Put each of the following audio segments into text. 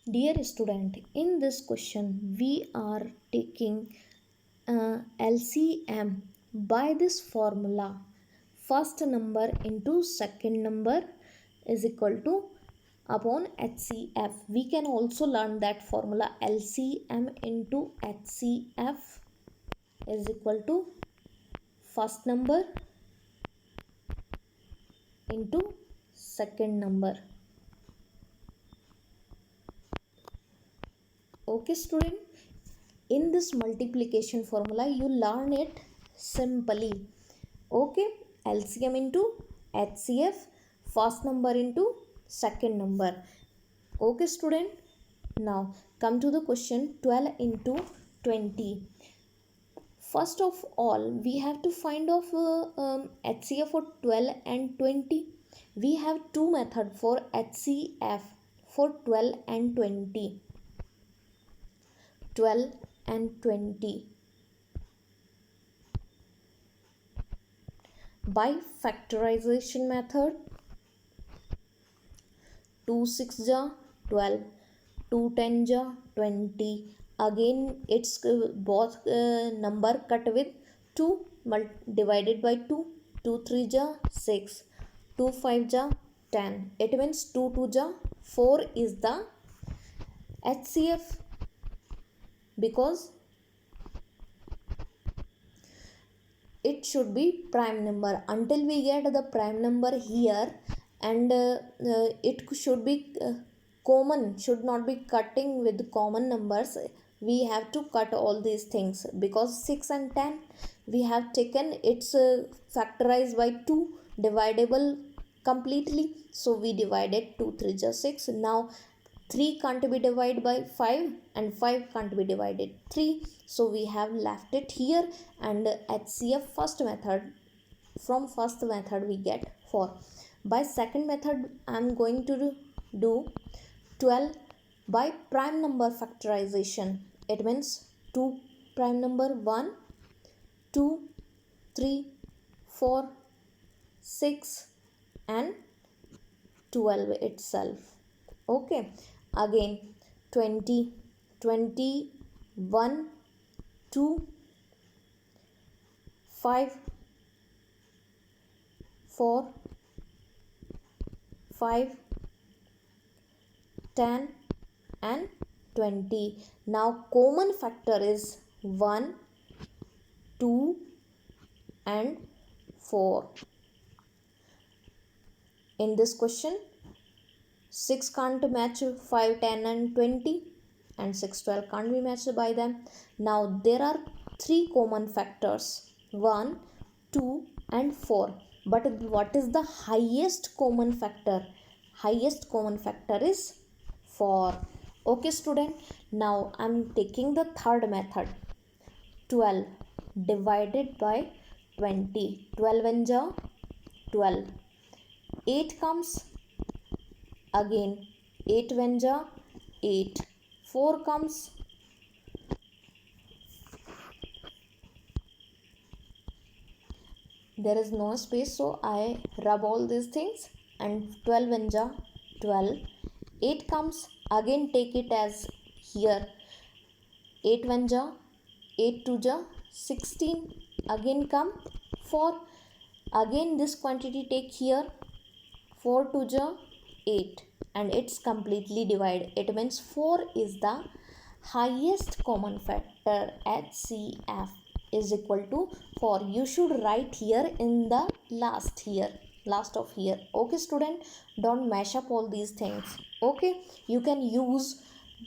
Dear student, in this question we are taking LCM by this formula. First number into second number is equal to upon HCF. We can also learn that formula. LCM into HCF is equal to first number into second number. Okay student, in this multiplication formula you learn it simply. Okay, LCM into HCF, first number into second number. Okay student, now come to the question 12 into 20. First of all we have to find of HCF for 12 and 20. We have two methods for HCF for 12 and 20. 12 and 20. By factorization method, 2 6 ja 12, 2 10 ja 20. Again it's both number cut with 2 divided by 2. 2 3 ja 6, 2 5 ja 10. It means 2 2 ja 4 is the HCF, because it should be prime number. Until we get the prime number here, and it should be common, should not be cutting with common numbers. We have to cut all these things, because 6 and 10 we have taken it's factorized by 2, dividable completely, so we divided 2 3 just 6. Now 3 can't be divided by 5 and 5 can't be divided 3, so we have left it here. And HCF first method, from first method we get 4. By second method I am going to do 12 by prime number factorization. It means 2 prime number 1 2 3 4 6 and 12 itself. Okay, again 20 21 2 5 4 5 10 and 20. Now common factor is 1 2 and 4. In this question 6 can't match 5 10 and 20, and 6 12 can't be matched by them. Now there are 3 common factors, 1 2 and 4. But what is the highest common factor? Highest common factor is 4. Okay student, now I'm taking the third method, 12 divided by 20. 12 and 12, 8 comes, again 8 when ja 8, 4 comes, there is no space, so I rub all these things, and 12 when ja 12, 8 comes, again take it as here 8 when ja 8 2 ja 16, again come 4, again this quantity take here 4 2 ja 8, and it's completely divided. It means 4 is the highest common factor. HCF is equal to 4. You should write here in the last of here. Okay student, don't mash up all these things. Okay, you can use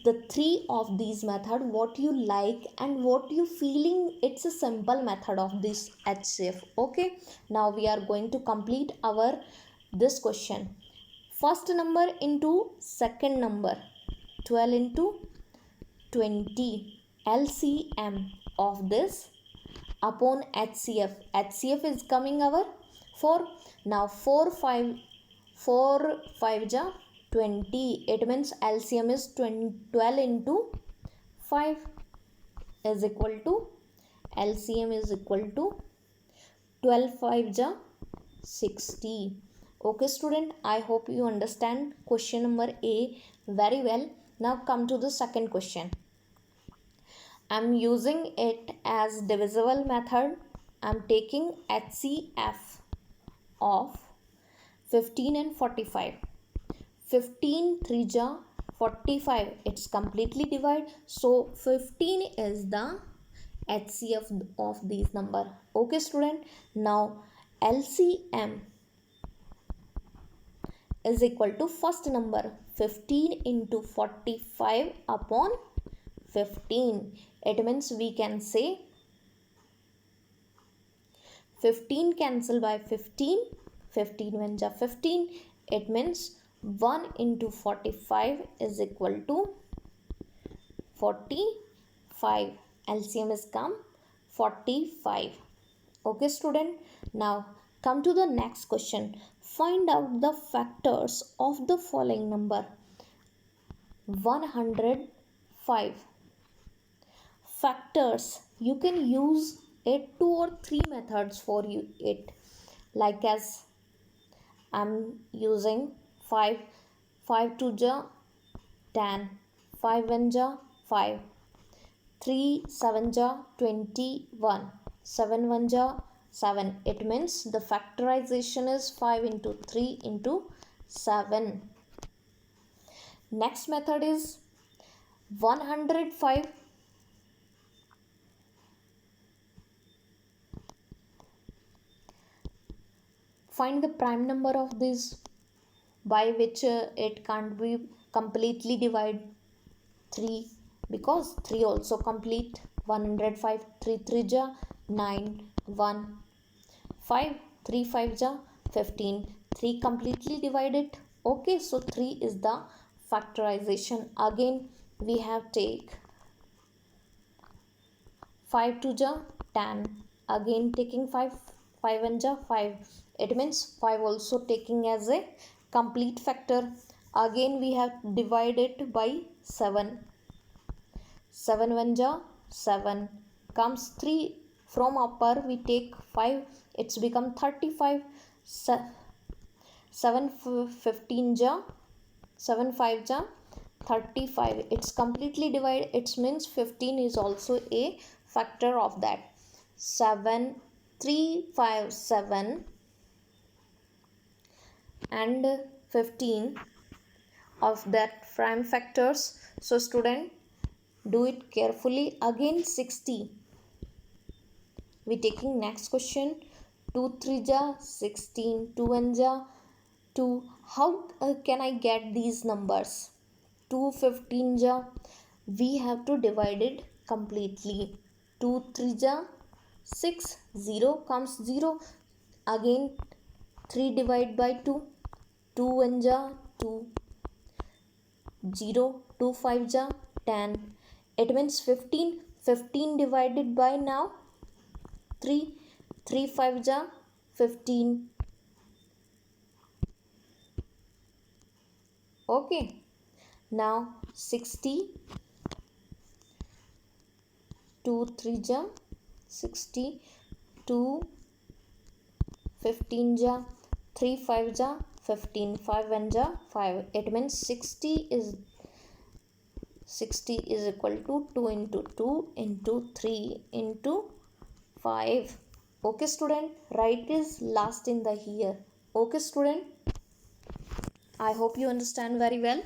the 3 of these method, what you like and what you feeling. It's a simple method of this HCF. Okay, now we are going to complete our this question. First number into second number, 12 into 20, LCM of this upon HCF. HCF is coming our 4. Now 4 5 ja 20. It means LCM is 12 into 5 is equal to, LCM is equal to 12 5 ja 60. Okay student, I hope you understand question number A very well. Now come to the second question. I'm using it as divisible method. I'm taking HCF of 15 and 45. 15 3 ja 45, it's completely divide, so 15 is the HCF of these number. Okay student, now LCM is equal to first number 15 into 45 upon 15. It means we can say 15 cancel by 15, 15 1 ja 15. It means 1 into 45 is equal to 45. LCM is come 45. Okay student, now come to the next question. Find out the factors of the following number. 105. Factors, you can use it 2 or 3 methods for you it, like as I'm using 5, 5 2 ja 10, 5 1 ja 5, 3 7 ja 21, 7 1 ja 7. It means the factorization is 5 into 3 into 7. Next method is 105. Find the prime number of this by which it can't be completely divide 3, because 3 also complete. 105 3 3 ja 9, 1 5 3 5 ja 15, 3 completely divided. Okay, so 3 is the factorization. Again we have take 5 2 ja 10, again taking 5, 5 1 ja 5. It means 5 also taking as a complete factor. Again we have divided by 7, 7 1 ja 7, comes 3 from upper we take 5, it's become 35. 7 15 ja 7 5 ja 35, it's completely divided. It means 15 is also a factor of that. 7 3 5 7 and 15 of that prime factors. So student, do it carefully. Again 60, we taking next question. 2 3 ja 16, 2 1 ja 2. How can I get these numbers? 2 15 ja, we have to divide it completely. 2 3 ja 6, 0 comes 0, again 3 divide by 2, 2 1 ja 2, 0 2 5 ja 10. It means 15, 15 divided by now 3, 3 5 ja 15. Okay, now 60, 2 3 ja 60, 2 15 ja 3 5 ja 15, 5 1 ja 5. It means 60 is equal to 2 into 2 into 3 into 5. Okay student, right is last in the here. Okay student, I hope you understand very well.